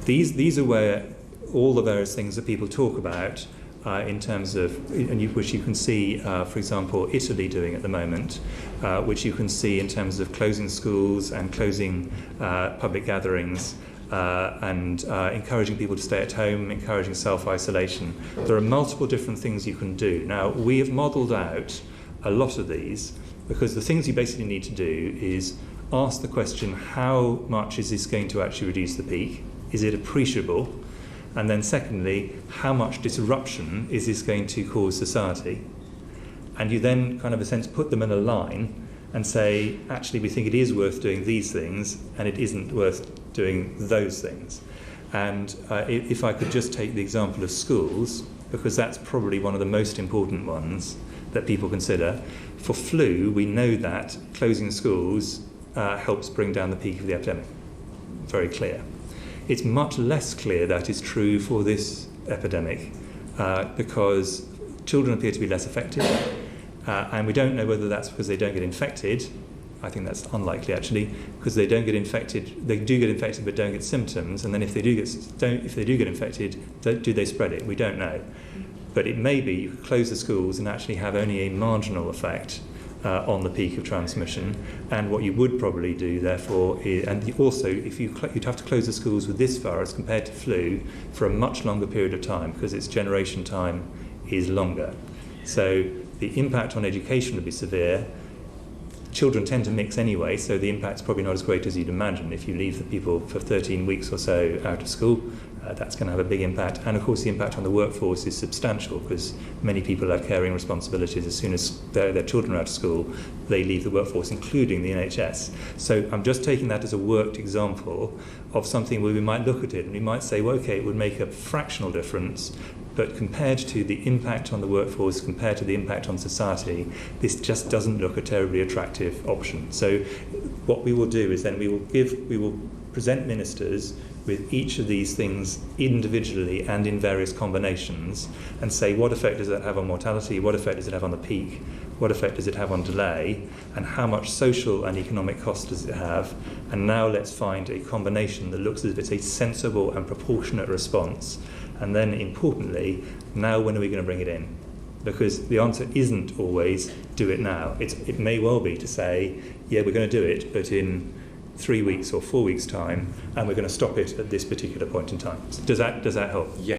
These are where all the various things that people talk about in terms of, which you can see, for example, Italy doing at the moment, which you can see in terms of closing schools and closing public gatherings, and encouraging people to stay at home, encouraging self-isolation. There are multiple different things you can do. Now, we have modelled out a lot of these, because the things you basically need to do is ask the question, how much is this going to actually reduce the peak? Is it appreciable? And then secondly, how much disruption is this going to cause society? And you then kind of, in a sense, put them in a line and say, actually, we think it is worth doing these things, and it isn't worth doing those things. And if I could just take the example of schools, because that's probably one of the most important ones that people consider. For flu, we know that closing schools helps bring down the peak of the epidemic. Very clear. It's much less clear that is true for this epidemic, because children appear to be less affected, and we don't know whether that's because they don't get infected. I think that's unlikely, actually, because they don't get infected. They do get infected, but don't get symptoms. And then if they do get infected, do they spread it? We don't know. But it may be you could close the schools and actually have only a marginal effect on the peak of transmission. And what you would probably do, therefore, is, and also, if you'd have to close the schools with this virus compared to flu for a much longer period of time, because its generation time is longer. So the impact on education would be severe. Children tend to mix anyway, so the impact's probably not as great as you'd imagine. If you leave the people for 13 weeks or so out of school, that's going to have a big impact. And of course the impact on the workforce is substantial, because many people have caring responsibilities. As soon as their children are out of school, they leave the workforce, including the NHS. So I'm just taking that as a worked example of something where we might look at it and we might say, well, okay, it would make a fractional difference, but compared to the impact on the workforce, compared to the impact on society, this just doesn't look a terribly attractive option. So what we will do is then we will present ministers with each of these things individually and in various combinations, and say, what effect does that have on mortality, what effect does it have on the peak, what effect does it have on delay, and how much social and economic cost does it have? And now let's find a combination that looks as if it's a sensible and proportionate response. And then, importantly, now when are we going to bring it in? Because the answer isn't always do it now. It may well be to say, yeah, we're going to do it, but in 3 weeks or 4 weeks' time, and we're going to stop it at this particular point in time. Does that help? Yeah.